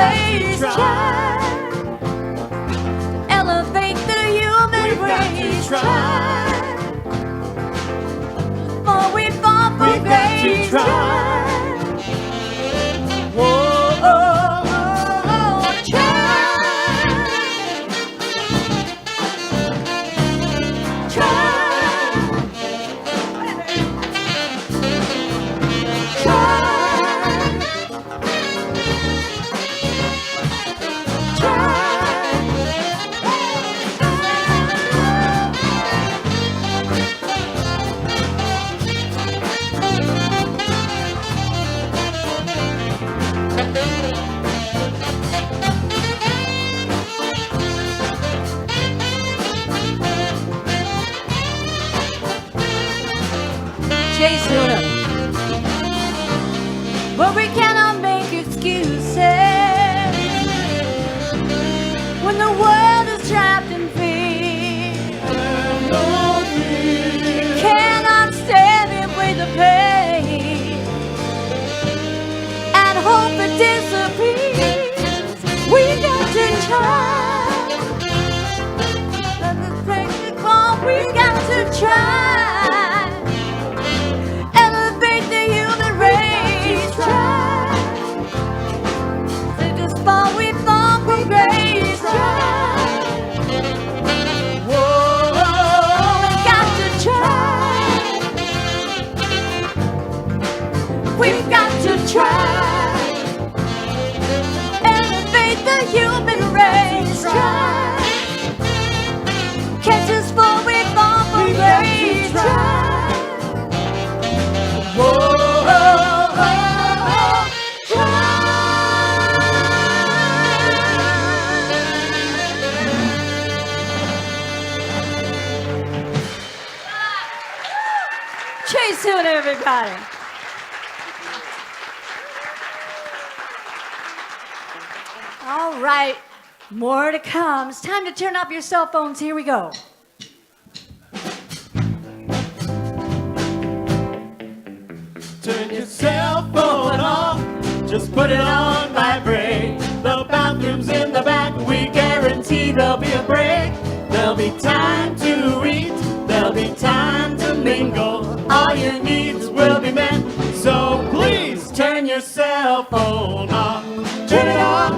race. Try. Elevate the human race. Try. For we fall for grace. Try. But we cannot make excuses when the world is trapped in fear. We cannot stand it with the pain and hope it disappears. We got to try. Let the break fall. We got to try. Soon, everybody. All right, more to come. It's time to turn off your cell phones. Here we go. Turn your cell phone off. Just put it on vibrate. The bathroom's in the back. We guarantee there'll be a break. There'll be time to eat. There'll be time to mingle. All your needs will be met. So please turn your cell phone off. Turn it off.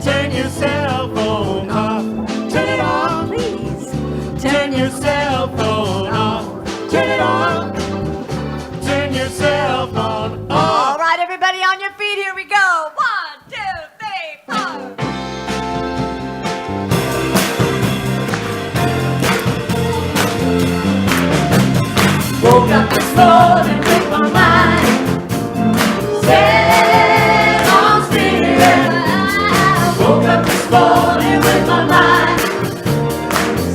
Turn your cell phone off. Turn it off. Please. Turn your cell phone off. Turn it off. Turn your cell phone off. All right, everybody on your feet. Here we go. 1, 2, 3, 4. Woke up this morning with my mind set on spirit. Woke up this morning with my mind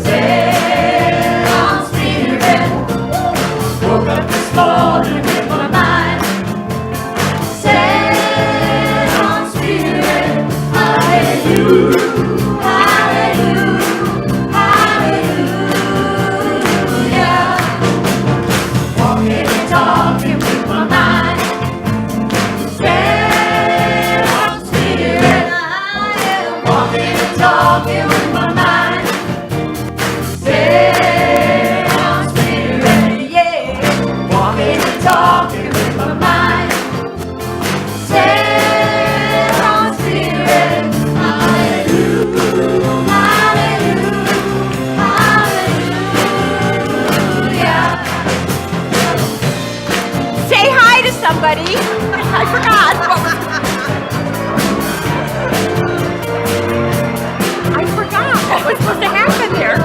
set on spirit. Woke up this morning with my mind set on spirit. Hallelujah. Talking with my mind, set on spirit, yeah. Walking and talking with my mind, set on spirit. Hallelujah, hallelujah, hallelujah. Say hi to somebody. I forgot. What was supposed to happen there? I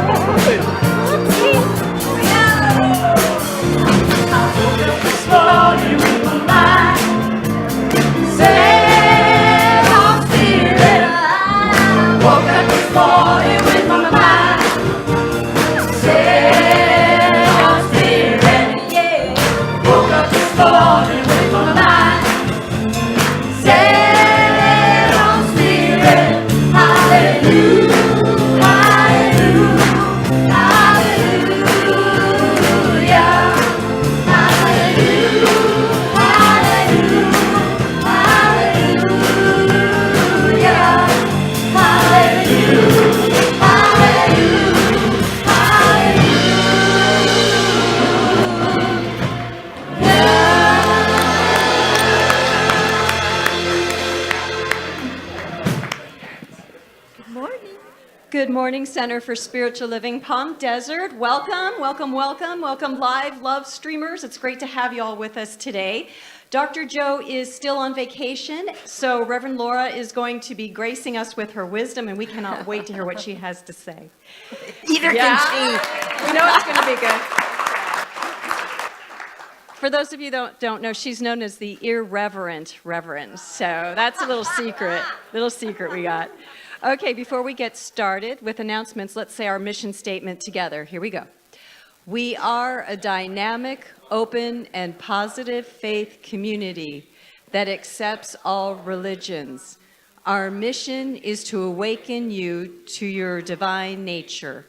woke up this morning with my mind set on spirit. Woke up this morning with my mind set on spirit, yeah. Woke up this morning with my mind set on spirit. Hallelujah. Good morning, Center for Spiritual Living, Palm Desert. Welcome, welcome, welcome, welcome, live love streamers. It's great to have you all with us today. Dr. Joe is still on vacation, so Reverend Laura is going to be gracing us with her wisdom, and we cannot wait to hear what she has to say. Either can she. We know it's going to be good. For those of you that don't know, she's known as the irreverent Reverend, so that's a little secret we got. Okay, before we get started with announcements, let's say our mission statement together. Here we go. We are a dynamic, open, and positive faith community that accepts all religions. Our mission is to awaken you to your divine nature,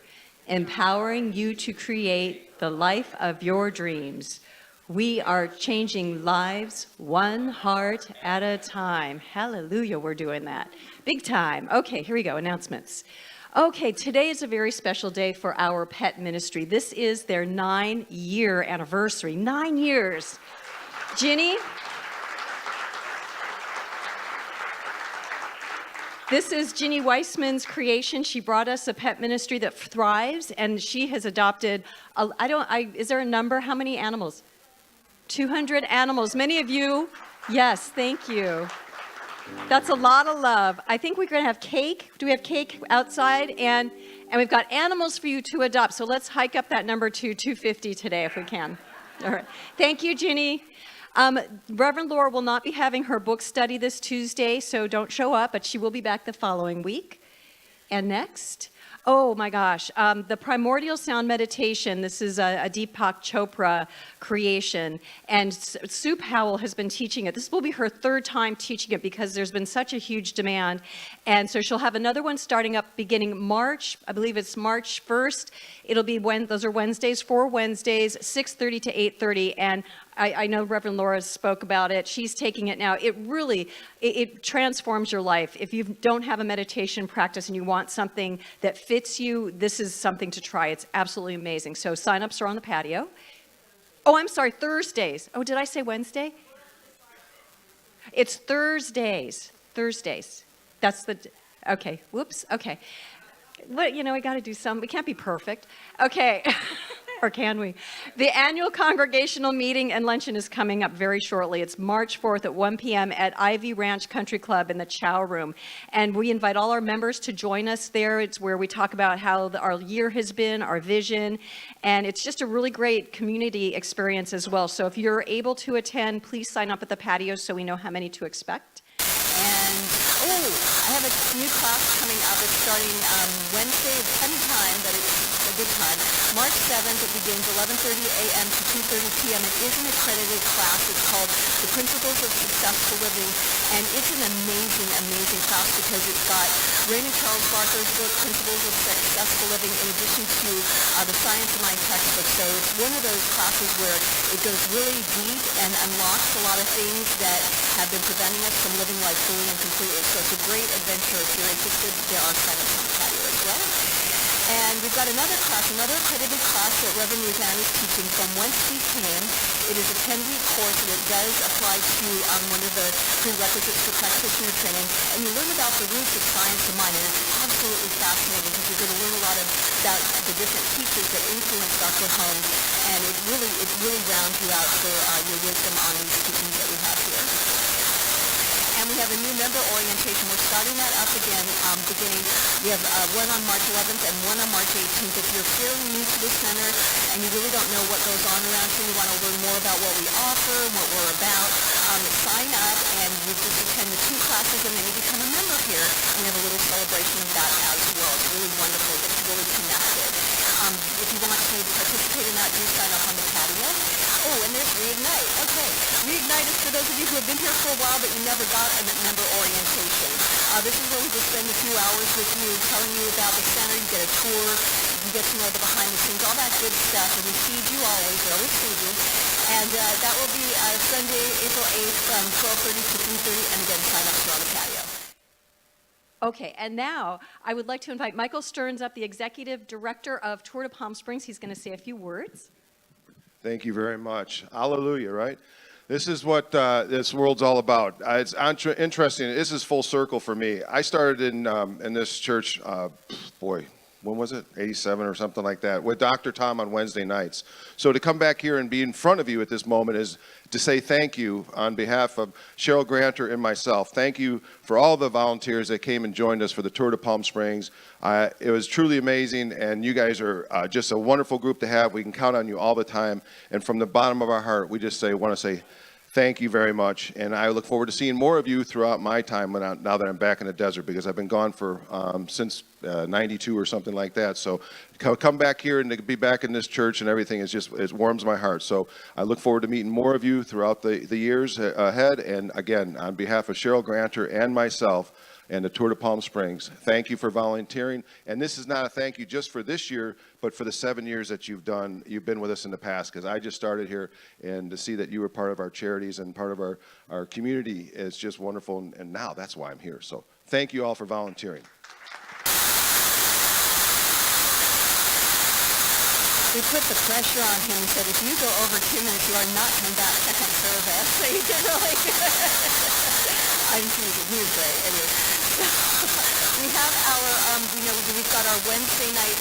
empowering you to create the life of your dreams. We are changing lives one heart at a time. Hallelujah, we're doing that. Big time. Okay, here we go, announcements. Okay, today is a very special day for our pet ministry. This is their 9-year anniversary. 9 years. Ginny? This is Ginny Weissman's creation. She brought us a pet ministry that thrives, and she has adopted, is there a number? How many animals? 200 animals. Many of you, yes, thank you. That's a lot of love. I think we're going to have cake. Do we have cake outside? And we've got animals for you to adopt. So let's hike up that number to 250 today if we can. All right. Thank you, Ginny. Reverend Laura will not be having her book study this Tuesday, so don't show up, but she will be back the following week. And next, oh my gosh, the Primordial Sound Meditation. This is a Deepak Chopra creation, and Sue Powell has been teaching it. This will be her 3rd time teaching it because there's been such a huge demand, and so she'll have another one starting up beginning March. I believe it's March 1st. It'll be those are Wednesdays, 4 Wednesdays, 6:30 to 8:30, and I know Reverend Laura spoke about it. She's taking it now. It really, it transforms your life. If you don't have a meditation practice and you want something that fits you, this is something to try. It's absolutely amazing. So sign-ups are on the patio. Oh, I'm sorry, Thursdays. Oh, did I say Wednesday? It's Thursdays. Thursdays. That's the, okay, whoops, okay. Well, we got to do some, we can't be perfect. Okay. Or can we? The annual congregational meeting and luncheon is coming up very shortly. It's March 4th at 1 p.m. at Ivy Ranch Country Club in the Chow Room. And we invite all our members to join us there. It's where we talk about how our year has been, our vision, and it's just a really great community experience as well. So if you're able to attend, please sign up at the patio so we know how many to expect. And, I have a new class coming up. It's starting Wednesday at 10 time, but it's a good time. March 7th, it begins 11:30 a.m. to 2:30 p.m. It is an accredited class. It's called The Principles of Successful Living, and it's an amazing, amazing class because it's got Raymond Charles Barker's book, Principles of Successful Living, in addition to the Science of Mind textbook. So it's one of those classes where it goes really deep and unlocks a lot of things that have been preventing us from living life fully and completely. So it's a great adventure. If you're interested, there are sign-ups on the patio as well. And we've got another class, another accredited class that Reverend Ruthann is teaching, From Whence We Came. It is a 10-week course, and it does apply to one of the prerequisites for practitioner training. And you learn about the roots of science of mind, and it's absolutely fascinating because you're going to learn a lot about the different teachers that influenced Dr. Holmes, and it really rounds you out for your wisdom on these teachings that we have here. And we have a new member orientation. We're starting that up again, we have one on March 11th and one on March 18th. If you're fairly new to the center and you really don't know what goes on around here, you want to learn more about what we offer and what we're about, sign up and you just attend the 2 classes and then you become a member here. And we have a little celebration of that as well. It's really wonderful. It's really connected. If you want to participate in that, do sign up on the patio. Oh, and there's Reignite. Okay. Reignite is for those of you who have been here for a while but you never got a member orientation. This is where we just spend a few hours with you, telling you about the center. You get a tour. You get to know the behind the scenes, all that good stuff. And we feed you always. We always feed you. And that will be Sunday, April 8th from 12:30 to 3:30. And again, sign up on the patio. Okay, and now I would like to invite Michael Stearns up, the Executive Director of Tour de Palm Springs. He's going to say a few words. Thank you very much. Hallelujah, right? This is what this world's all about. It's interesting. This is full circle for me. I started in this church, boy, when was it? 87 or something like that, with Dr. Tom on Wednesday nights. So to come back here and be in front of you at this moment is to say thank you on behalf of Cheryl Granter and myself. Thank you for all the volunteers that came and joined us for the Tour de Palm Springs. It was truly amazing, and you guys are just a wonderful group to have. We can count on you all the time. And from the bottom of our heart, we just want to say thank you very much, and I look forward to seeing more of you throughout my time now that I'm back in the desert, because I've been gone for since 92 or something like that. So come back here and to be back in this church and everything it warms my heart. So I look forward to meeting more of you throughout the years ahead. And again, on behalf of Cheryl Granter and myself and the Tour de Palm Springs, thank you for volunteering. And this is not a thank you just for this year, but for the 7 years that you've been with us in the past, because I just started here, and to see that you were part of our charities and part of our community is just wonderful, and now that's why I'm here. So thank you all for volunteering. We put the pressure on him and said, if you go over 2 minutes, you are not coming back second service. So he did really good. I'm teasing. He was great. Anyway, we have we've got our Wednesday night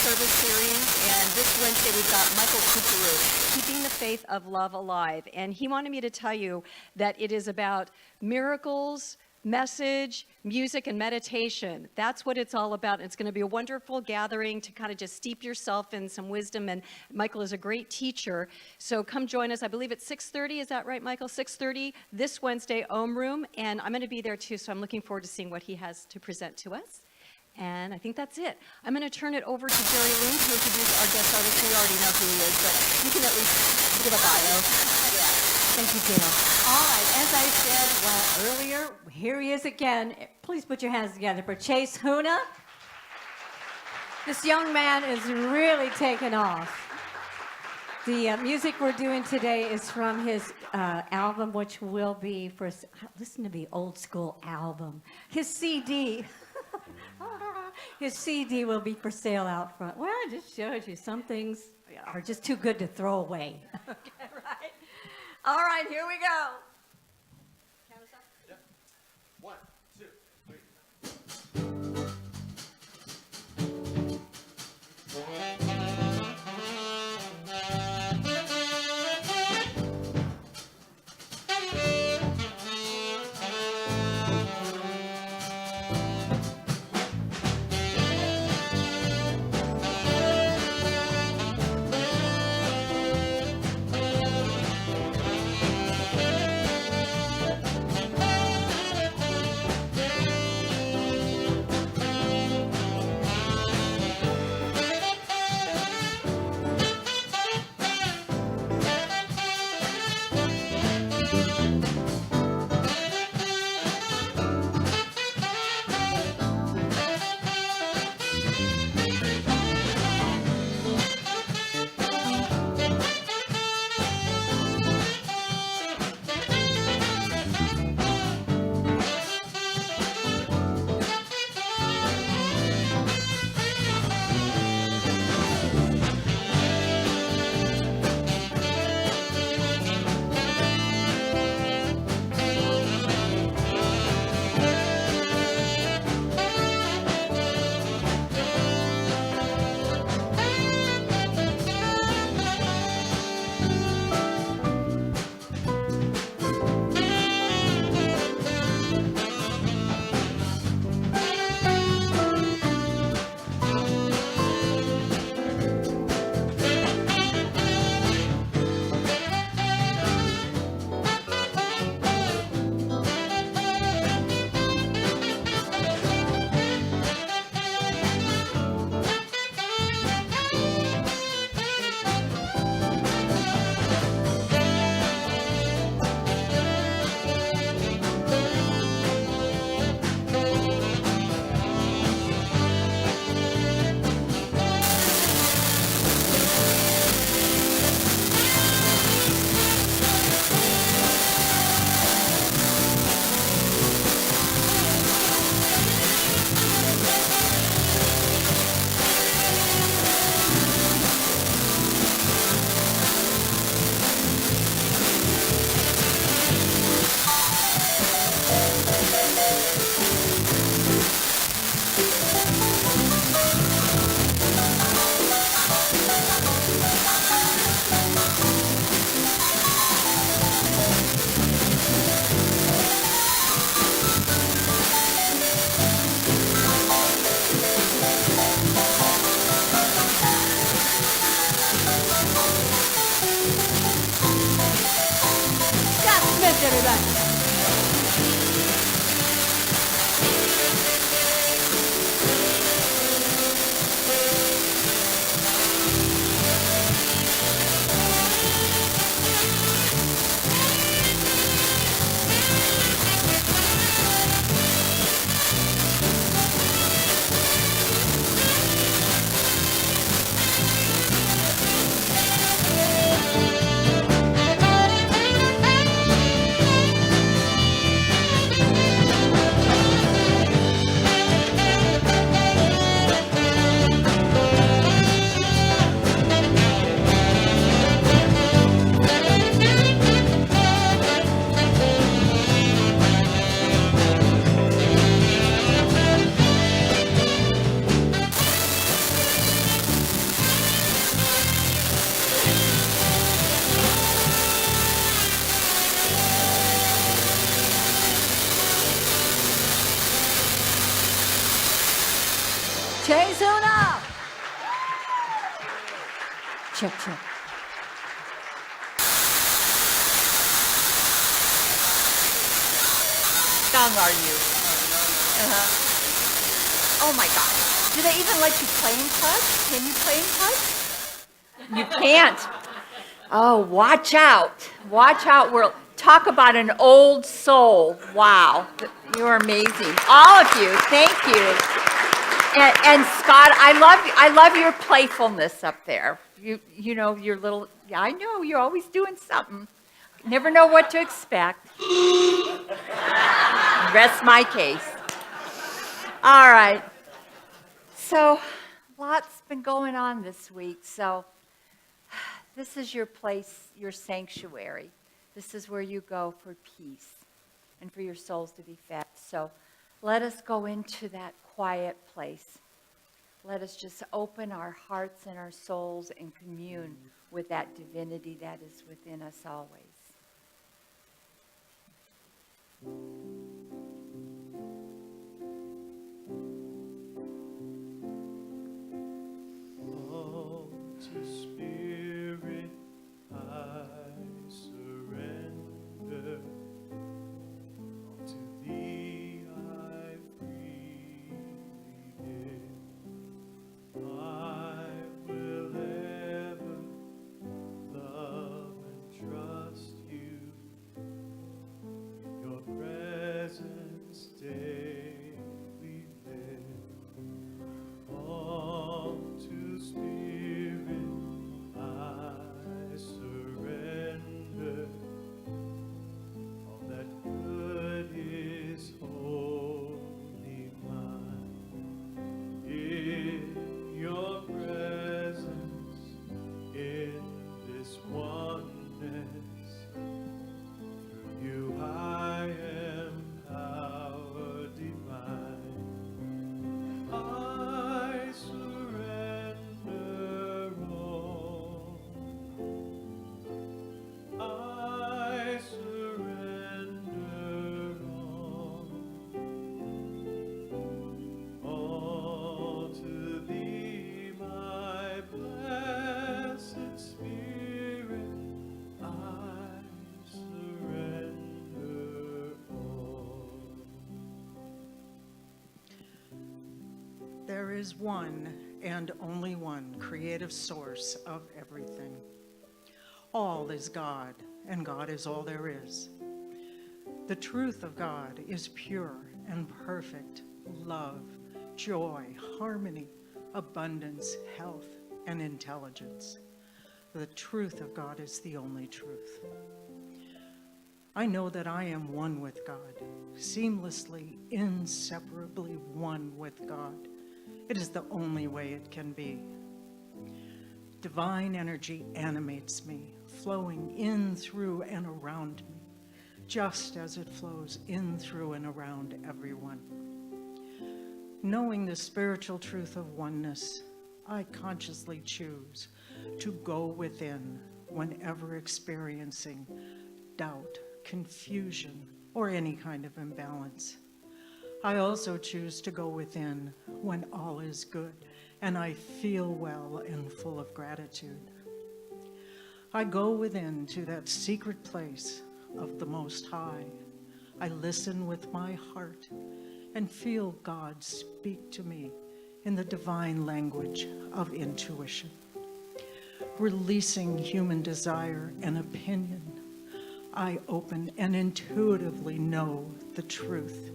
service series, and this Wednesday we've got Michael Kuparu, Keeping the Faith of Love Alive. And he wanted me to tell you that it is about miracles, message, music, and meditation. That's what it's all about. It's going to be a wonderful gathering to kind of just steep yourself in some wisdom, and Michael is a great teacher. So come join us. I believe it's 6:30. Is that right, Michael? 6:30 this Wednesday, Ohm Room, and I'm going to be there too, so I'm looking forward to seeing what he has to present to us. And I think that's it. I'm going to turn it over to Jerry Link to introduce our guest artist. We already know who he is, but you can at least give a bio. Thank you, Gail. All right, as I said earlier, here he is again. Please put your hands together for Chase Huna. This young man is really taken off. The music we're doing today is from his album, which will be listen to the old school album. His CD. His CD will be for sale out front. Well, it just shows you some things are just too good to throw away. Okay, right? All right, here we go. Yep. 1, 2, 3. dismissed, everybody. Chase Una. Check, check. Young are you? Oh my God. Do they even let you play in clubs? Can you play in clubs? You can't. Oh, watch out. Watch out, world. Talk about an old soul. Wow. You're amazing. All of you. Thank you. And Scott, I love your playfulness up there. You know, your little, I know, you're always doing something. Never know what to expect. Rest my case. All right. So, lots been going on this week. So, this is your place, your sanctuary. This is where you go for peace and for your souls to be fed. So, let us go into that quiet place. Let us just open our hearts and our souls and commune with that divinity that is within us always. All to Spirit I surrender. All to Thee I freely give. I will ever love and trust You. In Your presence daily live. All to Spirit I surrender. All that good is wholly mine. In Your presence, in this oneness, through You I am power divine. I surrender all. I surrender all to Thee, my blessed Spirit. I surrender all. There is one and only one creative source of everything. All is God, and God is all there is. The truth of God is pure and perfect love, joy, harmony, abundance, health, and intelligence. The truth of God is the only truth. I know that I am one with God, seamlessly, inseparably one with God. It is the only way it can be. Divine energy animates me, flowing in, through, and around me, just as it flows in, through, and around everyone. Knowing the spiritual truth of oneness, I consciously choose to go within whenever experiencing doubt, confusion, or any kind of imbalance. I also choose to go within when all is good and I feel well and full of gratitude. I go within to that secret place of the Most High. I listen with my heart and feel God speak to me in the divine language of intuition. Releasing human desire and opinion, I open and intuitively know the truth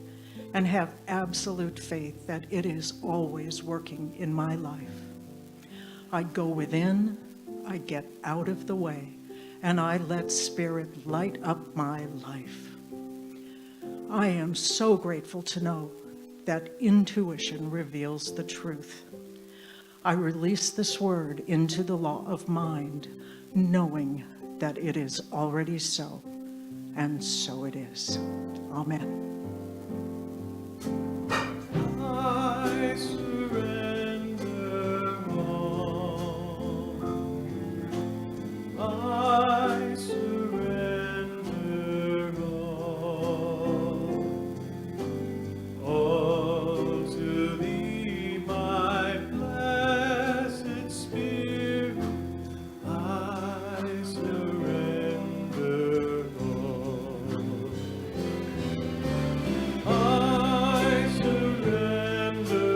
and have absolute faith that it is always working in my life. I go within, I get out of the way, and I let Spirit light up my life. I am so grateful to know that intuition reveals the truth. I release this word into the law of mind, knowing that it is already so, and so it is. Amen. I surrender all. I surrender all. All to thee, my blessed Spirit. I surrender all. I surrender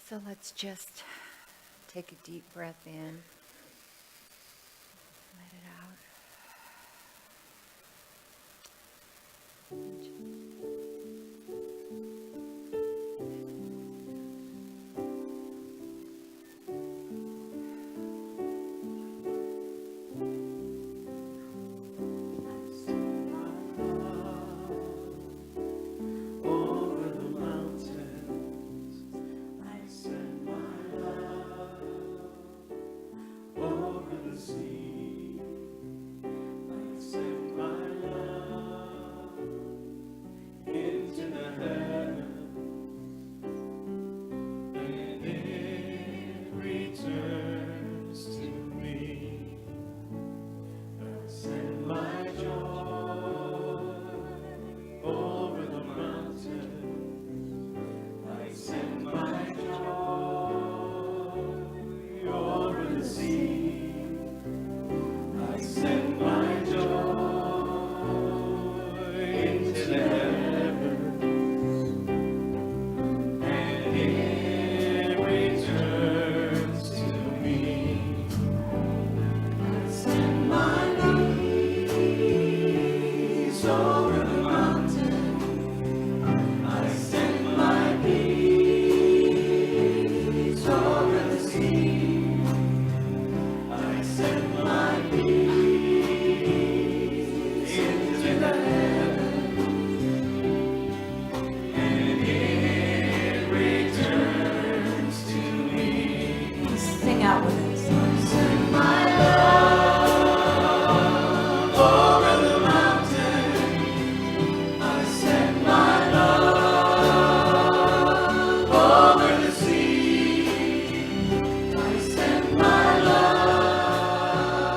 So let's just take a deep breath in. Let it out. Over the mountains, I send my love. Over the sea, I send my love. Into the heavens, and it returns to me. I send my joy over the mountain. I send my joy over the sea. I send my joy into the heavens, and it returns to me. I send my peace over the mountain. I send my peace over the sea. I send my peace into the heavens, and it returns to me. Sing out with us. Send my love over the mountain. I send my love over the sea. I send my love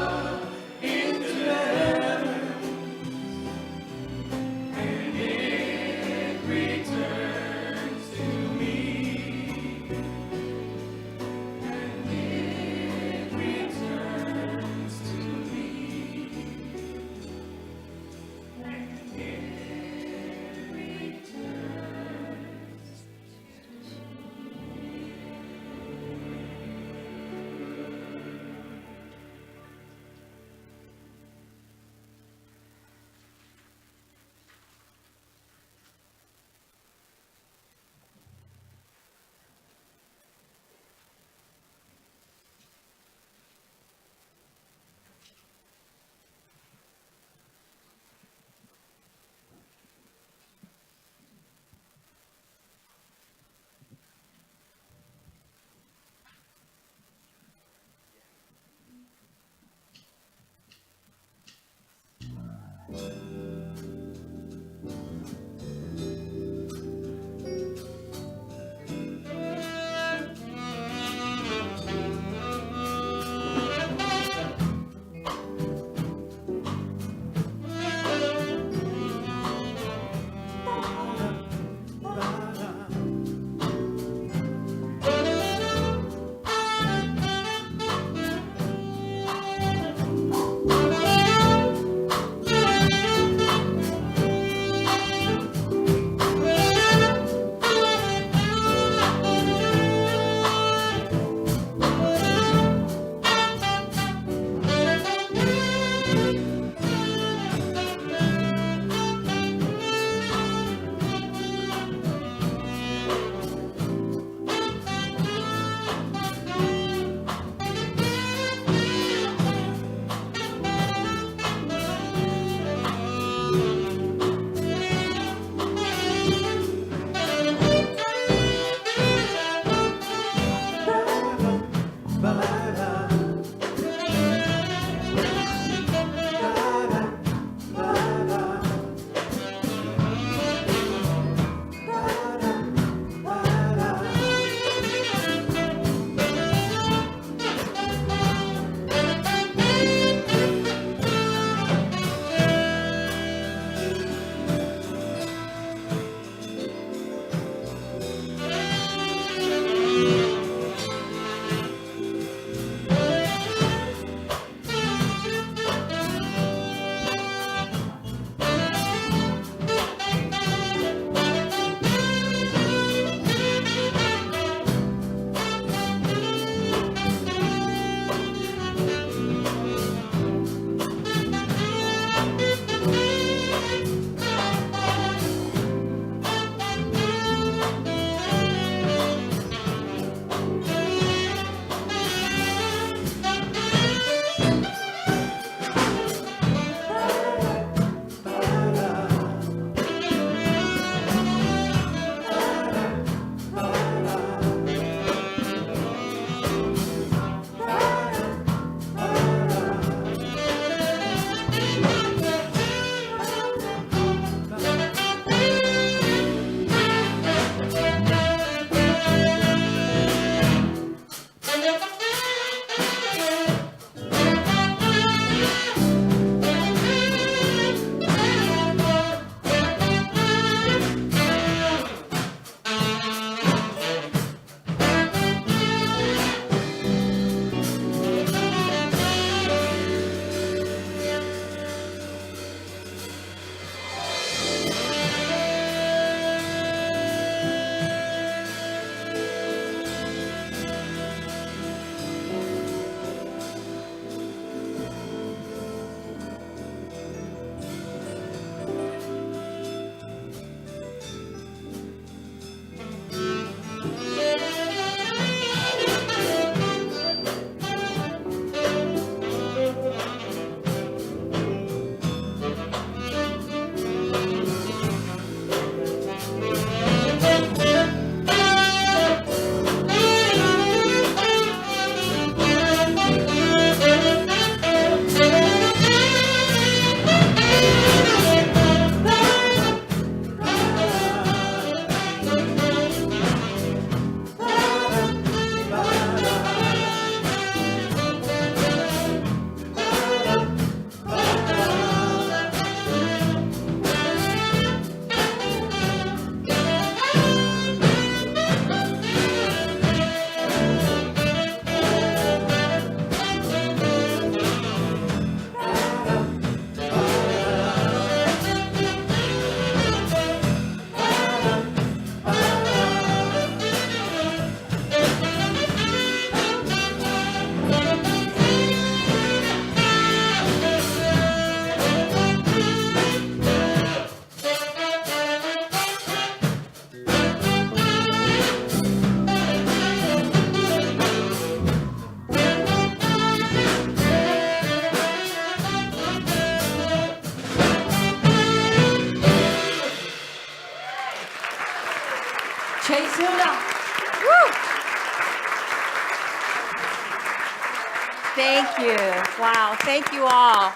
you. Wow, thank you all.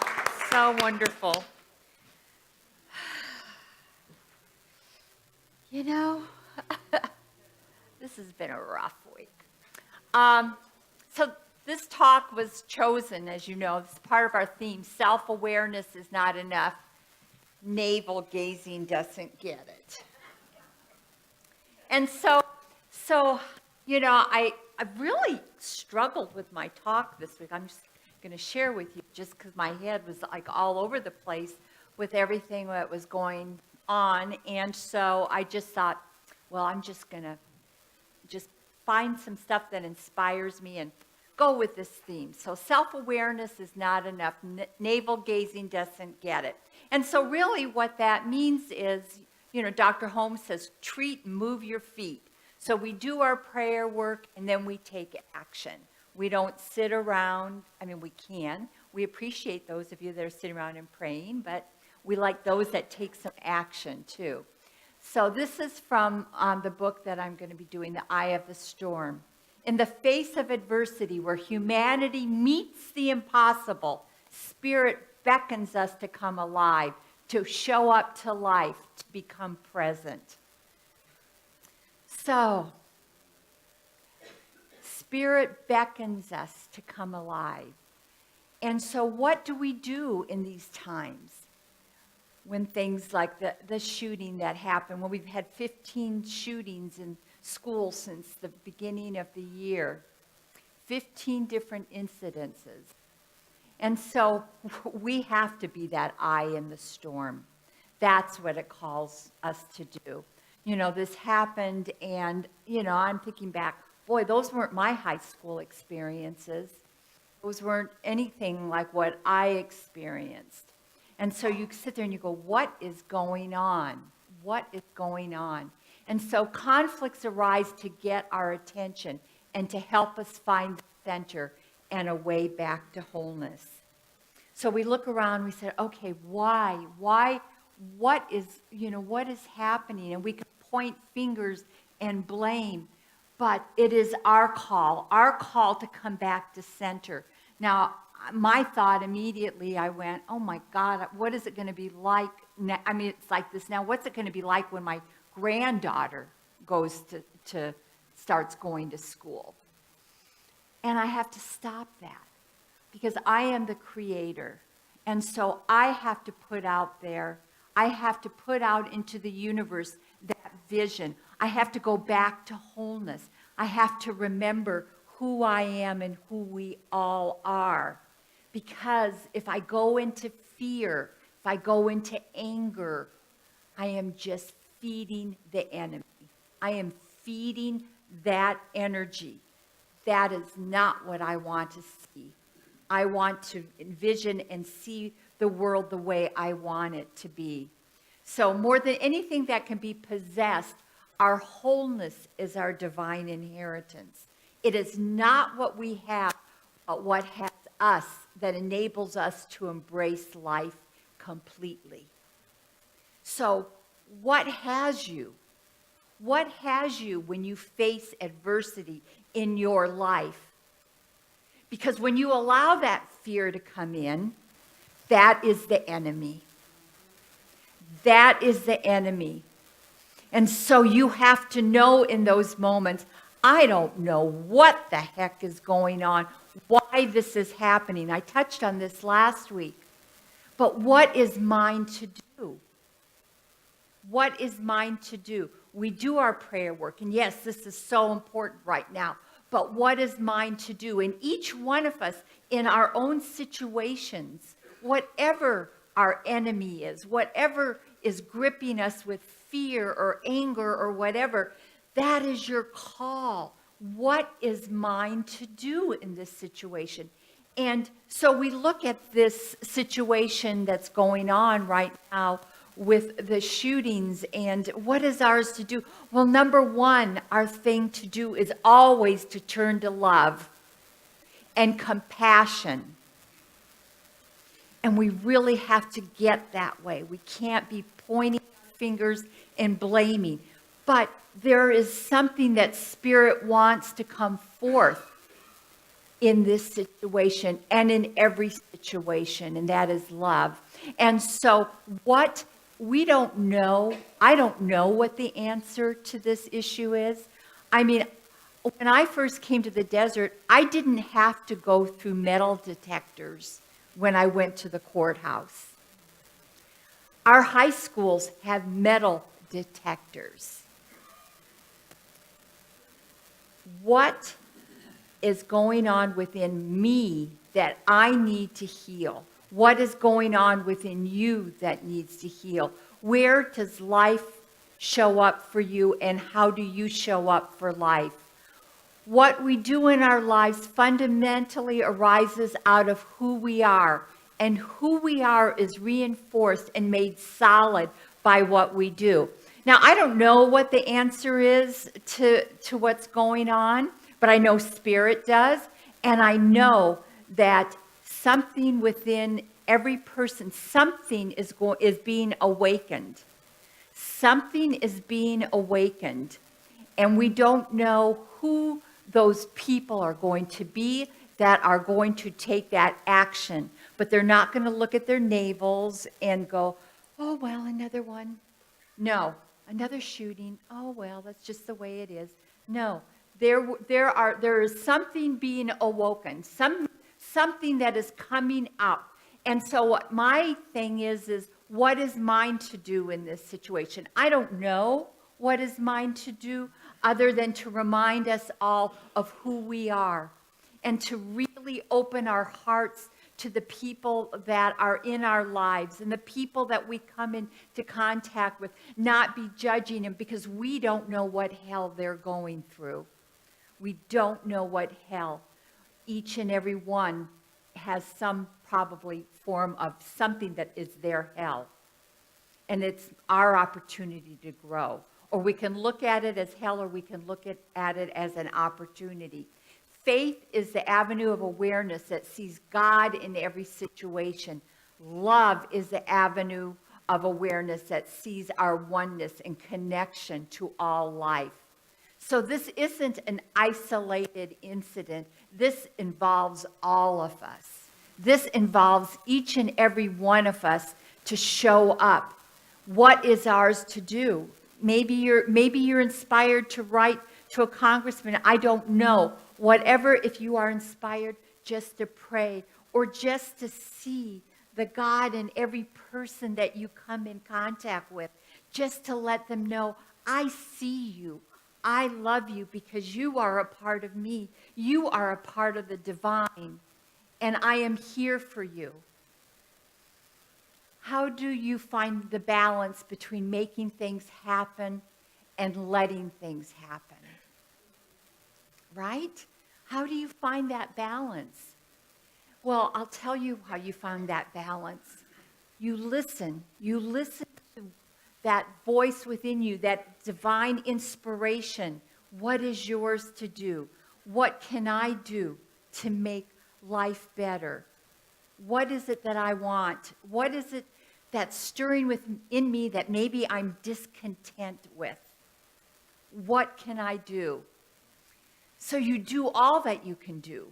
So wonderful. You know, this has been a rough week. So this talk was chosen, as you know, it's part of our theme. Self-awareness is not enough. Navel gazing doesn't get it. And so you know, I really struggled with my talk this week. I'm just going to share with you just because my head was like all over the place with everything that was going on. And so I just thought, well, I'm just going to just find some stuff that inspires me and go with this theme. So self-awareness is not enough. Navel gazing doesn't get it. And so really what that means is, you know, Dr. Holmes says, treat and move your feet. So we do our prayer work and then we take action. We don't sit around. I mean, we can. We appreciate those of you that are sitting around and praying, but we like those that take some action too. So this is from the book that I'm going to be doing, The Eye of the Storm. In the face of adversity, where humanity meets the impossible, Spirit beckons us to come alive, to show up to life, to become present. So, Spirit beckons us to come alive. And so what do we do in these times? When things like the shooting that happened, when we've had 15 shootings in schools since the beginning of the year, 15 different incidences. And so we have to be that eye in the storm. That's what it calls us to do. You know, this happened and, you know, I'm thinking back, boy, those weren't my high school experiences. Those weren't anything like what I experienced. And so you sit there and you go, what is going on? What is going on? And so conflicts arise to get our attention and to help us find the center and a way back to wholeness. So we look around, we say, okay, why? What is happening? And we can point fingers and blame, but it is our call to come back to center. Now, my thought immediately, I went, oh my God, what is it going to be like? I mean, it's like this now. What's it going to be like when my granddaughter starts going to school? And I have to stop that because I am the creator. And so I have to put out there, I have to put out into the universe that vision. I have to go back to wholeness. I have to remember who I am and who we all are. Because if I go into fear, if I go into anger, I am just feeding the enemy. I am feeding that energy. That is not what I want to see. I want to envision and see the world the way I want it to be. So more than anything that can be possessed, our wholeness is our divine inheritance. It is not what we have, but what has us that enables us to embrace life completely. So what has you? What has you when you face adversity in your life? Because when you allow that fear to come in, that is the enemy. That is the enemy. And so you have to know in those moments, I don't know what the heck is going on, why this is happening. I touched on this last week. But what is mine to do? What is mine to do? We do our prayer work, and yes, this is so important right now. But what is mine to do? And each one of us in our own situations, whatever our enemy is, whatever is gripping us with fear or anger or whatever, that is your call. What is mine to do in this situation? And so we look at this situation that's going on right now with the shootings, and what is ours to do? Well, number one, our thing to do is always to turn to love and compassion. And we really have to get that way. We can't be pointing fingers and blaming. But there is something that Spirit wants to come forth in this situation and in every situation, and that is love. And so what we don't know, I don't know what the answer to this issue is. I mean, when I first came to the desert, I didn't have to go through metal detectors when I went to the courthouse. Our high schools have metal detectors. What is going on within me that I need to heal? What is going on within you that needs to heal? Where does life show up for you, and how do you show up for life? What we do in our lives fundamentally arises out of who we are, and who we are is reinforced and made solid by what we do. Now, I don't know what the answer is to what's going on, but I know Spirit does, and I know that something within every person, something is being awakened. Something is being awakened, and we don't know who those people are going to be that are going to take that action. But they're not going to look at their navels and go, oh, well, another one. No, another shooting. Oh, well, that's just the way it is. No, there is something being awoken, something that is coming up. And so what my thing is what is mine to do in this situation? I don't know what is mine to do other than to remind us all of who we are and to really open our hearts to the people that are in our lives and the people that we come into contact with, not be judging them because we don't know what hell they're going through. We don't know what hell. Each and every one has some probably form of something that is their hell. And it's our opportunity to grow. Or we can look at it as hell, or we can look at it as an opportunity. Faith is the avenue of awareness that sees God in every situation. Love is the avenue of awareness that sees our oneness and connection to all life. So this isn't an isolated incident. This involves all of us. This involves each and every one of us to show up. What is ours to do? Maybe you're inspired to write to a congressman. I don't know. Whatever, if you are inspired just to pray or just to see the God in every person that you come in contact with, just to let them know, I see you. I love you because you are a part of me. You are a part of the divine, and I am here for you. How do you find the balance between making things happen and letting things happen? Right? How do you find that balance? Well, I'll tell you how you find that balance. You listen. You listen to that voice within you, that divine inspiration. What is yours to do? What can I do to make life better? What is it that I want? What is it that's stirring within me that maybe I'm discontent with? What can I do? So you do all that you can do.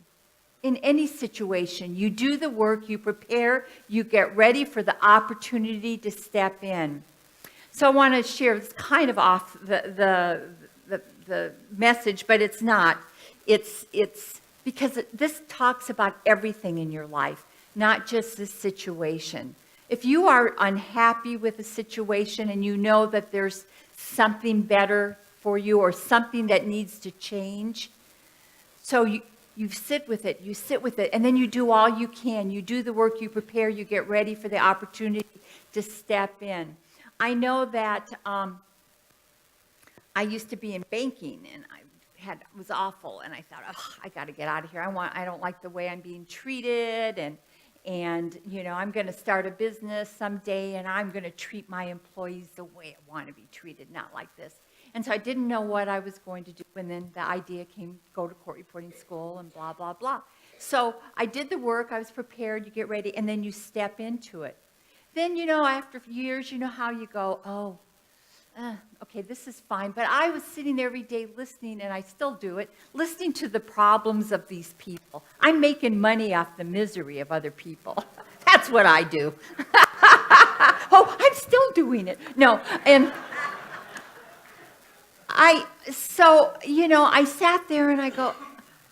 In any situation, you do the work, you prepare, you get ready for the opportunity to step in. So I want to share, it's kind of off the message, but it's not. It's because this talks about everything in your life, not just this situation. If you are unhappy with a situation and you know that there's something better for you or something that needs to change, so you sit with it, and then you do all you can. You do the work, you prepare, you get ready for the opportunity to step in. I know that I used to be in banking, and it was awful, and I thought, oh, I got to get out of here. I don't like the way I'm being treated, and you know, I'm going to start a business someday, and I'm going to treat my employees the way I want to be treated, not like this. And so I didn't know what I was going to do, and then the idea came, go to court reporting school and blah, blah, blah. So I did the work, I was prepared, you get ready, and then you step into it. Then, you know, after years, you know how you go, oh, okay, this is fine. But I was sitting there every day listening, and I still do it, listening to the problems of these people. I'm making money off the misery of other people. That's what I do. Oh, I'm still doing it. No, and I sat there and I go,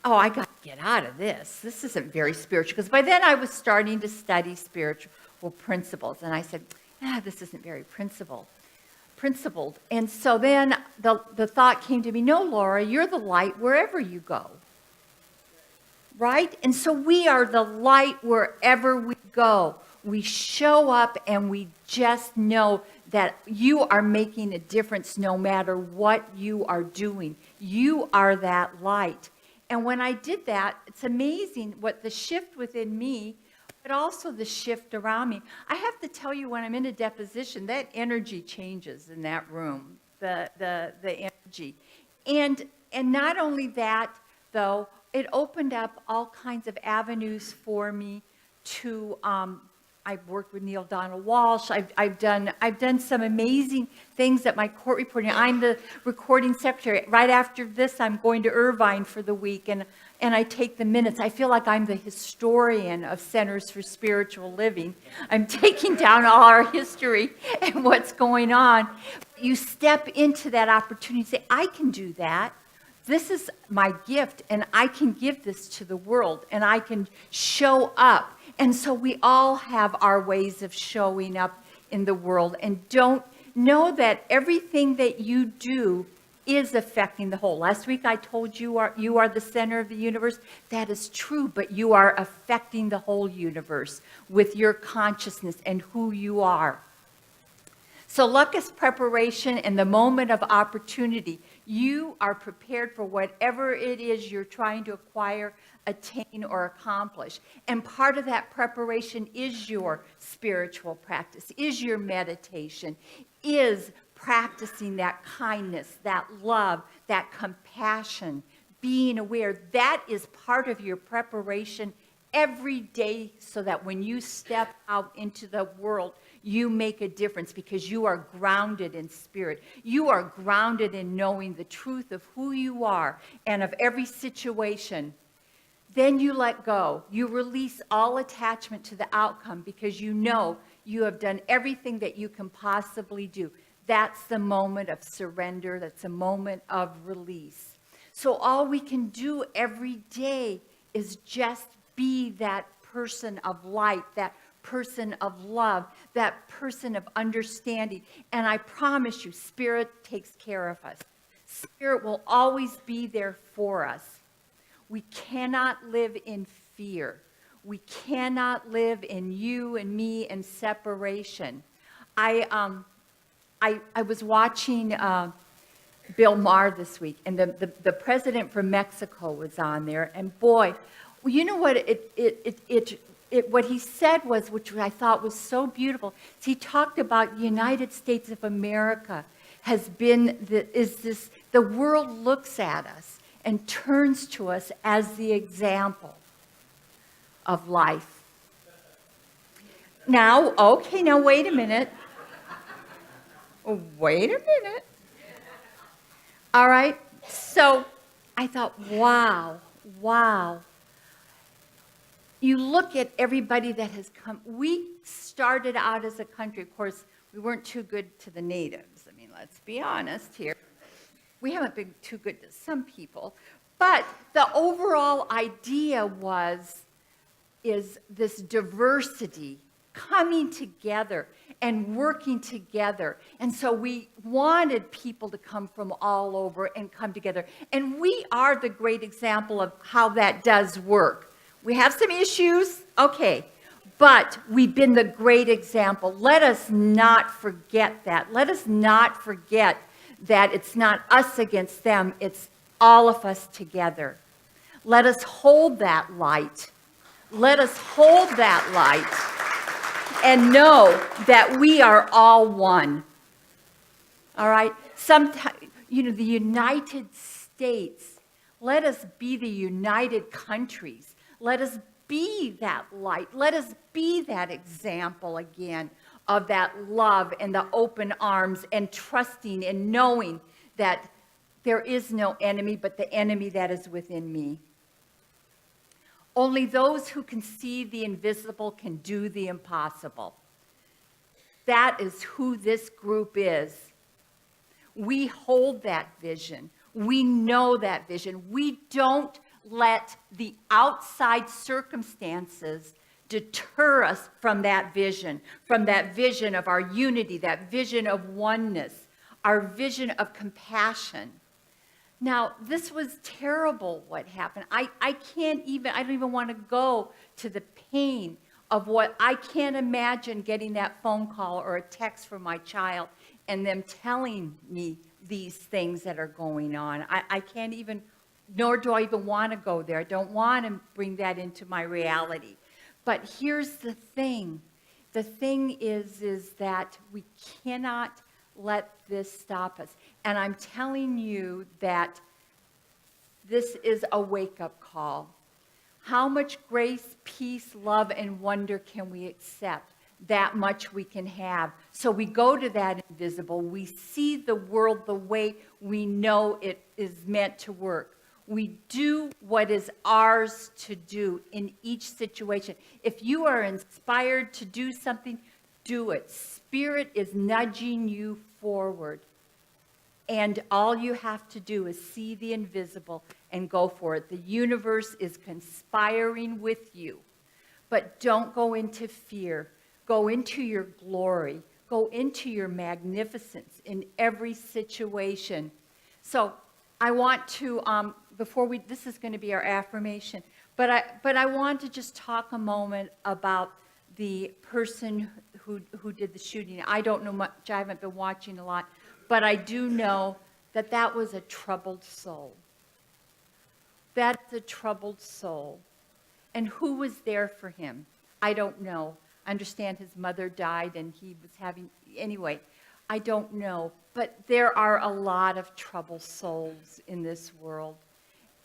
oh, I got to get out of this. This isn't very spiritual. Because by then I was starting to study spiritual principles. And I said, this isn't very principled. And so then the thought came to me, no, Laura, you're the light wherever you go. Right? And so we are the light wherever we go. We show up and we just know that you are making a difference no matter what you are doing. You are that light. And when I did that, it's amazing what the shift within me, but also the shift around me. I have to tell you, when I'm in a deposition, that energy changes in that room, the energy. And not only that, though, it opened up all kinds of avenues for me to, I've worked with Neil Donald Walsh. I've done some amazing things at my court reporting. I'm the recording secretary. Right after this, I'm going to Irvine for the week, and I take the minutes. I feel like I'm the historian of Centers for Spiritual Living. I'm taking down all our history and what's going on. You step into that opportunity and say, I can do that. This is my gift, and I can give this to the world, and I can show up. And so we all have our ways of showing up in the world. And don't know that everything that you do is affecting the whole. Last week I told you you are the center of the universe. That is true, but you are affecting the whole universe with your consciousness and who you are. So luck is preparation and the moment of opportunity. You are prepared for whatever it is you're trying to acquire, attain, or accomplish. And part of that preparation is your spiritual practice, is your meditation, is practicing that kindness, that love, that compassion, being aware. That is part of your preparation every day, so that when you step out into the world, you make a difference because you are grounded in spirit. You are grounded in knowing the truth of who you are and of every situation. Then you let go. You release all attachment to the outcome because you know you have done everything that you can possibly do. That's the moment of surrender. That's a moment of release. So all we can do every day is just be that person of light, that person of love, that person of understanding. And I promise you, Spirit takes care of us. Spirit will always be there for us. We cannot live in fear. We cannot live in you and me and separation. I was watching Bill Maher this week, and the president from Mexico was on there, and boy, you know what what he said was, which I thought was so beautiful, is he talked about the United States of America has been, the world looks at us and turns to us as the example of life. Now, okay, now wait a minute. Wait a minute. All right, so I thought, wow. You look at everybody that has come. We started out as a country, of course, we weren't too good to the natives. I mean, let's be honest here. We haven't been too good to some people. But the overall idea is this diversity coming together and working together. And so we wanted people to come from all over and come together. And we are the great example of how that does work. We have some issues, okay, but we've been the great example. Let us not forget that. Let us not forget that it's not us against them, it's all of us together. Let us hold that light. Let us hold that light and know that we are all one. All right? Sometimes, the United States, let us be the united countries. Let us be that light. Let us be that example again of that love and the open arms and trusting and knowing that there is no enemy but the enemy that is within me. Only those who can see the invisible can do the impossible. That is who this group is. We hold that vision. We know that vision. We don't let the outside circumstances deter us from that vision of our unity, that vision of oneness, our vision of compassion. Now, this was terrible what happened. I don't even want to go to the pain of what I can't imagine getting that phone call or a text from my child and them telling me these things that are going on. I can't even, nor do I even want to go there. I don't want to bring that into my reality. But here's the thing. The thing is that we cannot let this stop us. And I'm telling you that this is a wake-up call. How much grace, peace, love, and wonder can we accept? That much we can have. So we go to that invisible. We see the world the way we know it is meant to work. We do what is ours to do in each situation. If you are inspired to do something, do it. Spirit is nudging you forward. And all you have to do is see the invisible and go for it. The universe is conspiring with you. But don't go into fear. Go into your glory. Go into your magnificence in every situation. So I want to, this is going to be our affirmation, but I want to just talk a moment about the person who did the shooting. I don't know much. I haven't been watching a lot. But I do know that that was a troubled soul. That's a troubled soul. And who was there for him? I don't know. I understand his mother died and he was anyway, I don't know. But there are a lot of troubled souls in this world.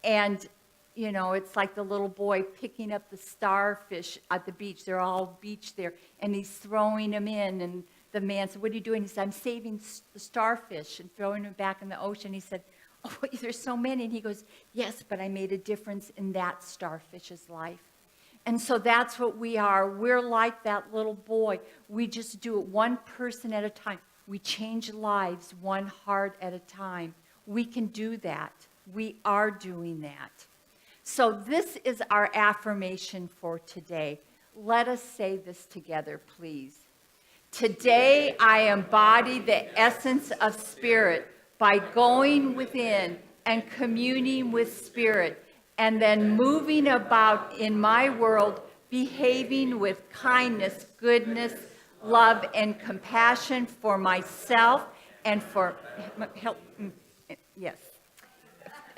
And, you know, it's like the little boy picking up the starfish at the beach. They're all beach there. And he's throwing them in, and the man said, "What are you doing?" He said, "I'm saving the starfish and throwing them back in the ocean." He said, "Oh, there's so many." And he goes, "Yes, but I made a difference in that starfish's life." And so that's what we are. We're like that little boy. We just do it one person at a time. We change lives one heart at a time. We can do that. We are doing that. So this is our affirmation for today. Let us say this together, please. Today, I embody the essence of Spirit by going within and communing with Spirit, and then moving about in my world, behaving with kindness, goodness, love, and compassion for myself and for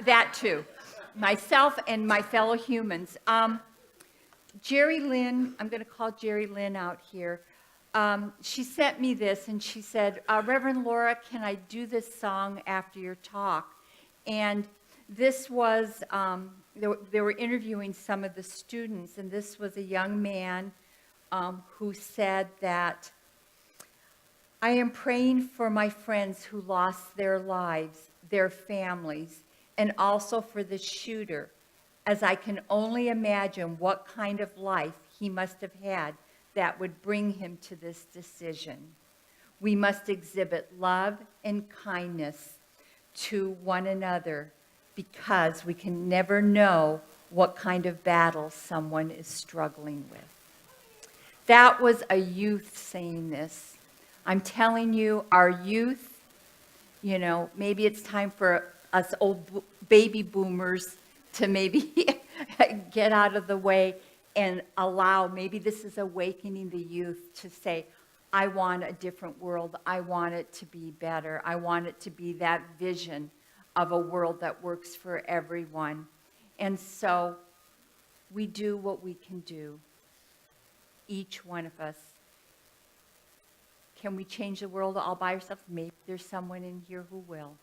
that too, myself and my fellow humans. Jerry Lynn, I'm going to call Jerry Lynn out here. She sent me this, and she said, "Reverend Laura, can I do this song after your talk?" And this was, they were interviewing some of the students, and this was a young man who said that, "I am praying for my friends who lost their lives, their families, and also for the shooter, as I can only imagine what kind of life he must have had that would bring him to this decision. We must exhibit love and kindness to one another because we can never know what kind of battle someone is struggling with." That was a youth saying this. I'm telling you, our youth, you know, maybe it's time for us old baby boomers to maybe get out of the way and allow, maybe this is awakening the youth to say, I want a different world. I want it to be better. I want it to be that vision of a world that works for everyone. And so we do what we can do, each one of us. Can we change the world all by ourselves? Maybe there's someone in here who will.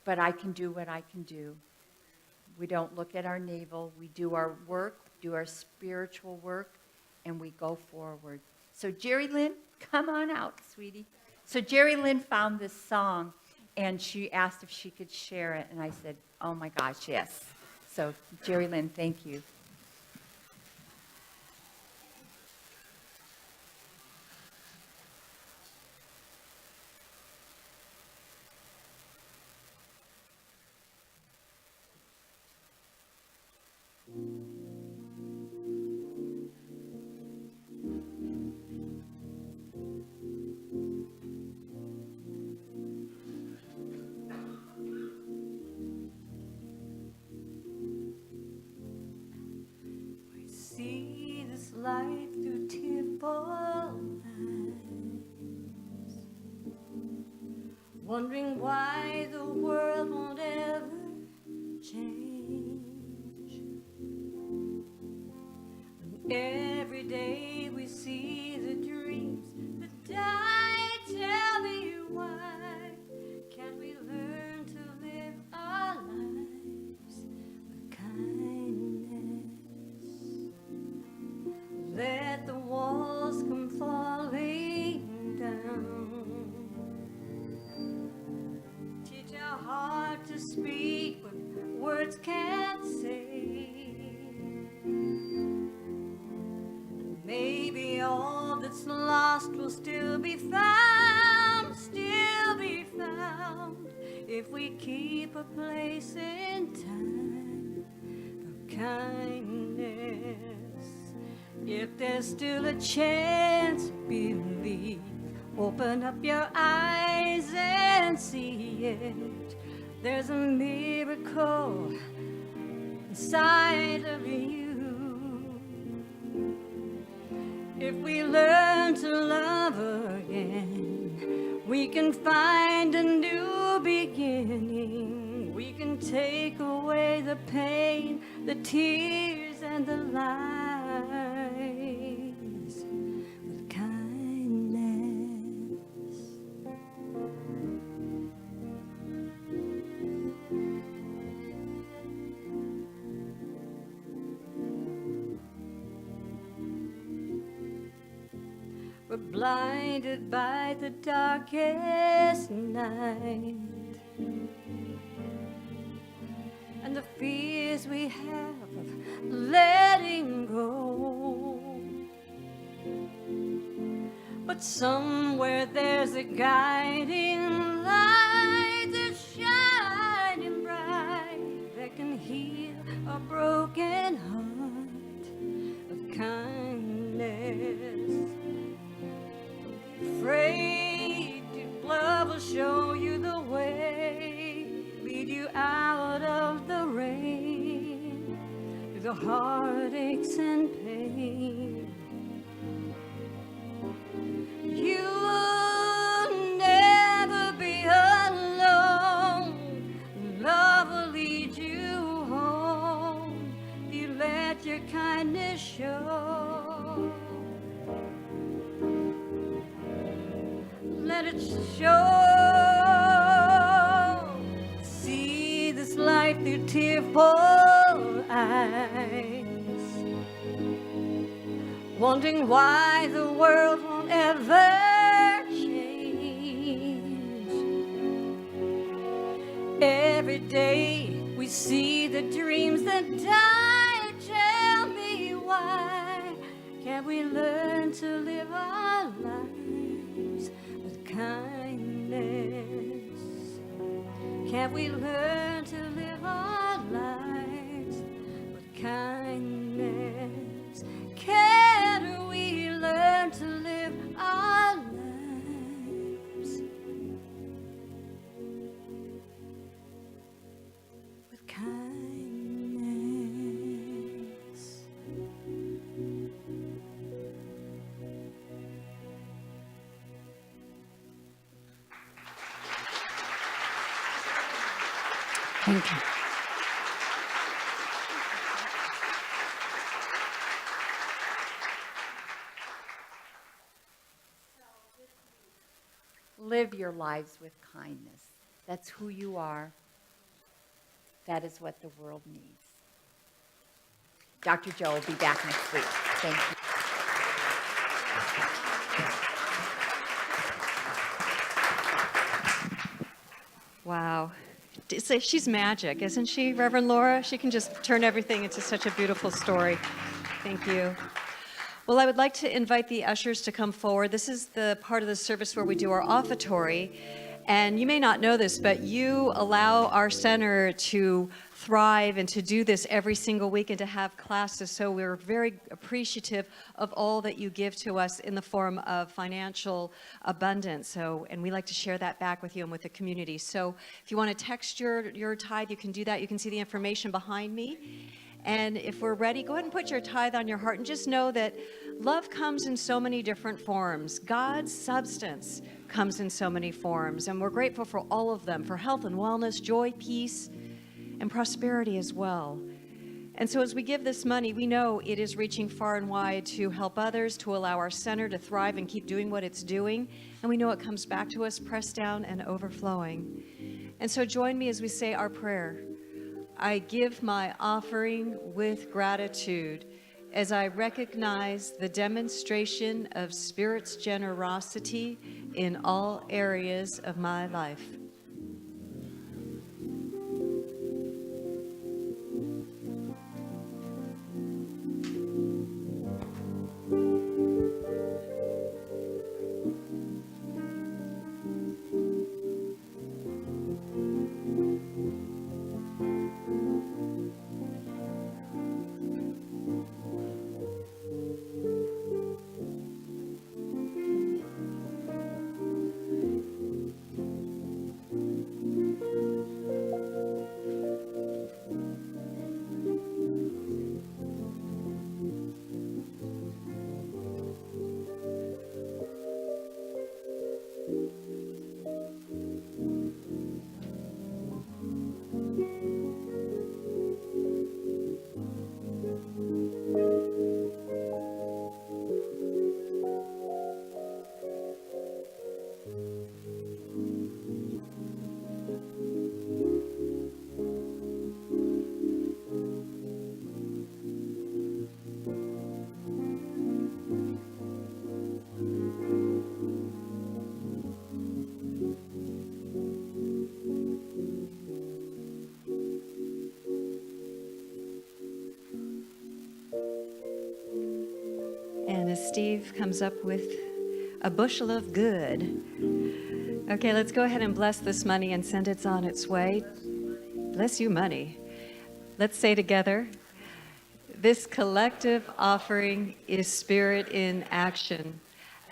But I can do what I can do. We don't look at our navel. We do our work, do our spiritual work, and we go forward. So Jerry Lynn, come on out, sweetie. So Jerry Lynn found this song, and she asked if she could share it, and I said, oh my gosh, yes. So Jerry Lynn, thank you. See this life through tearful eyes, wondering why the world won't ever change. And every day we see the dreams that die. Tell me why can't we learn to live our lives with kindness? Let the walls come falling down. Teach our heart to speak what words can't say. Maybe all that's lost will still be found, if we keep a place in time for kindness. If there's still a chance, believe. Open up your eyes and see it. There's a miracle inside of you. If we learn to love again, we can find a new beginning. We can take away the pain, the tears, and the lies with kindness. We're blinded by the darkest night and the fears we have of letting go. But somewhere there's a guiding light that's shining bright that can heal a broken heart of kindness. Afraid love will show you the way, lead you out of the rain, through the heartaches and pain. You'll never be alone. Love will lead you home if you let your kindness show. Let it show. See this life through tearful eyes, wondering why the world won't ever change. Every day we see the dreams that die. Tell me why can't we learn to live our lives with kindness? Can't we learn to live our lives with kindness? Can we learn to live our lives with kindness? Thank you. Live your lives with kindness. That's who you are. That is what the world needs. Dr. Joe will be back next week. Thank you. Wow. She's magic, isn't she, Reverend Laura? She can just turn everything into such a beautiful story. Thank you. Well, I would like to invite the ushers to come forward. This is the part of the service where we do our offertory. And you may not know this, but you allow our center to thrive and to do this every single week and to have classes. So we're very appreciative of all that you give to us in the form of financial abundance. And we like to share that back with you and with the community. So if you want to text your tithe, you can do that. You can see the information behind me. And if we're ready, go ahead and put your tithe on your heart and just know that love comes in so many different forms. God's substance comes in so many forms. And we're grateful for all of them, for health and wellness, joy, peace, and prosperity as well. And so as we give this money, we know it is reaching far and wide to help others, to allow our center to thrive and keep doing what it's doing. And we know it comes back to us, pressed down and overflowing. And so join me as we say our prayer. I give my offering with gratitude as I recognize the demonstration of Spirit's generosity in all areas of my life. And as Steve comes up with a bushel of good. Okay, let's go ahead and bless this money and send it on its way. Bless you, money. Let's say together, this collective offering is Spirit in action.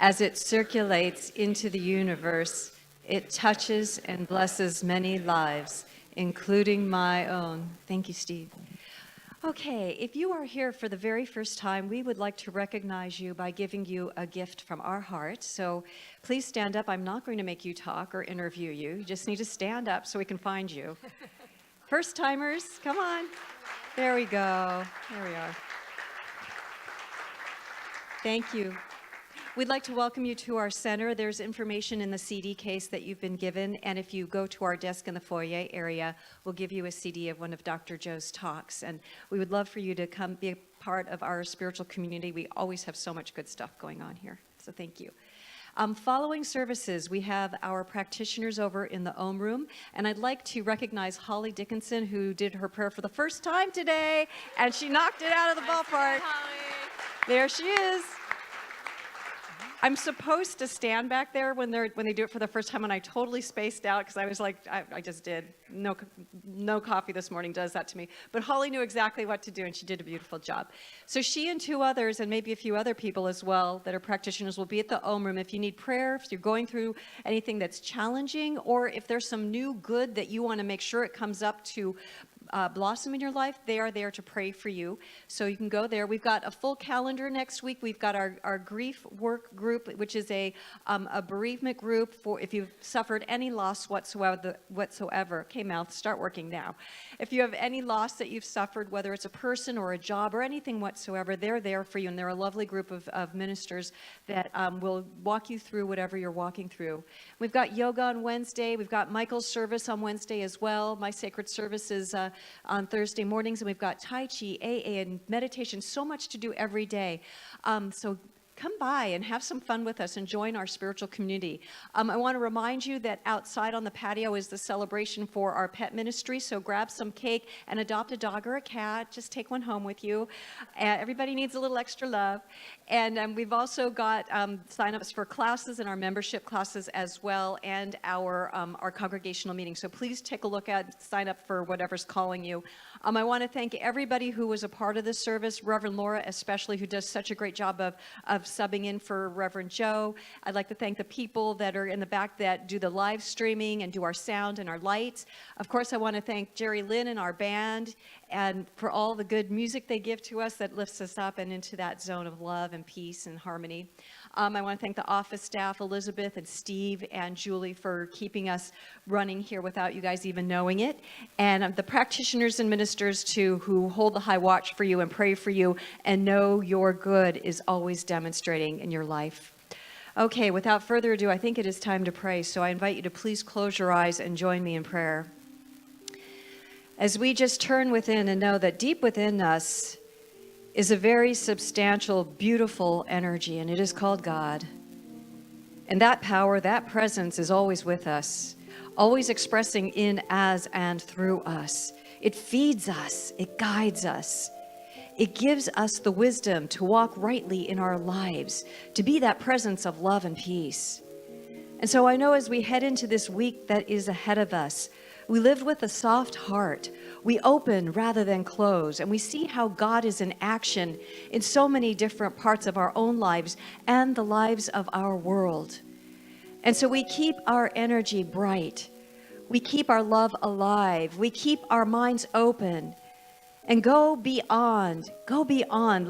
As it circulates into the universe, it touches and blesses many lives, including my own. Thank you, Steve. Okay, if you are here for the very first time, we would like to recognize you by giving you a gift from our heart. So please stand up. I'm not going to make you talk or interview you. You just need to stand up so we can find you. First timers, come on. There we go. There we are. Thank you. We'd like to welcome you to our center. There's information in the CD case that you've been given, and if you go to our desk in the foyer area, we'll give you a CD of one of Dr. Joe's talks, and we would love for you to come be a part of our spiritual community. We always have so much good stuff going on here, so thank you. Following services, we have our practitioners over in the Ohm Room, and I'd like to recognize Holly Dickinson, who did her prayer for the first time today, and she knocked it out of the ballpark. There she is. I'm supposed to stand back there when they do it for the first time, and I totally spaced out because I was like, I just did. No coffee this morning does that to me. But Holly knew exactly what to do, and she did a beautiful job. So she and two others, and maybe a few other people as well that are practitioners, will be at the Ohm Room. If you need prayer, if you're going through anything that's challenging, or if there's some new good that you want to make sure it comes up to blossom in your life, they are there to pray for you. So you can go there. We've got a full calendar next week. We've got our grief work group, which is a bereavement group for if you've suffered any loss whatsoever. Okay, mouth, start working now. If you have any loss that you've suffered, whether it's a person or a job or anything whatsoever, they're there for you, and they're a lovely group of ministers that will walk you through whatever you're walking through. We've got yoga on Wednesday. We've got Michael's service on Wednesday as well. My sacred service is on Thursday mornings, and we've got Tai Chi, AA, and meditation, so much to do every day. So come by and have some fun with us and join our spiritual community. I want to remind you that outside on the patio is the celebration for our pet ministry, so grab some cake and adopt a dog or a cat. Just take one home with you. Everybody needs a little extra love. And we've also got sign-ups for classes and our membership classes as well, and our congregational meeting. So please take a look at, sign up for whatever's calling you. I want to thank everybody who was a part of this service, Reverend Laura especially, who does such a great job of subbing in for Reverend Joe. I'd like to thank the people that are in the back that do the live streaming and do our sound and our lights. Of course, I want to thank Jerry Lynn and our band, and for all the good music they give to us that lifts us up and into that zone of love and peace and harmony. I want to thank the office staff, Elizabeth and Steve and Julie, for keeping us running here without you guys even knowing it. And the practitioners and ministers, too, who hold the high watch for you and pray for you and know your good is always demonstrating in your life. Okay, without further ado, I think it is time to pray. So I invite you to please close your eyes and join me in prayer. As we just turn within and know that deep within us is a very substantial, beautiful energy, and it is called God. And that power, that presence is always with us, always expressing in, as, and through us. It feeds us, it guides us. It gives us the wisdom to walk rightly in our lives, to be that presence of love and peace. And so I know as we head into this week that is ahead of us, we live with a soft heart. We open rather than close, and we see how God is in action in so many different parts of our own lives and the lives of our world. And so we keep our energy bright. We keep our love alive. We keep our minds open and go beyond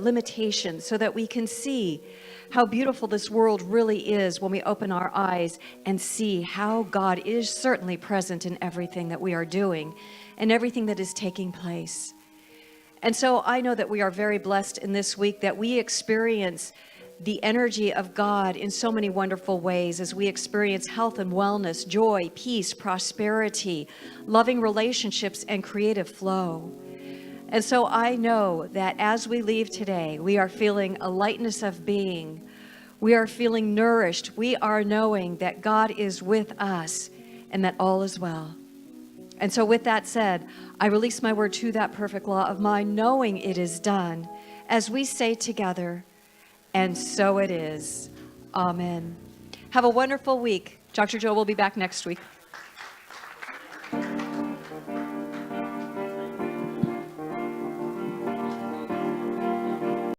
limitations so that we can see how beautiful this world really is when we open our eyes and see how God is certainly present in everything that we are doing and everything that is taking place. And so I know that we are very blessed in this week that we experience the energy of God in so many wonderful ways as we experience health and wellness, joy, peace, prosperity, loving relationships, and creative flow. And so I know that as we leave today, we are feeling a lightness of being. We are feeling nourished. We are knowing that God is with us and that all is well. And so with that said, I release my word to that perfect law of mine, knowing it is done, as we say together, and so it is. Amen. Have a wonderful week. Dr. Joe will be back next week.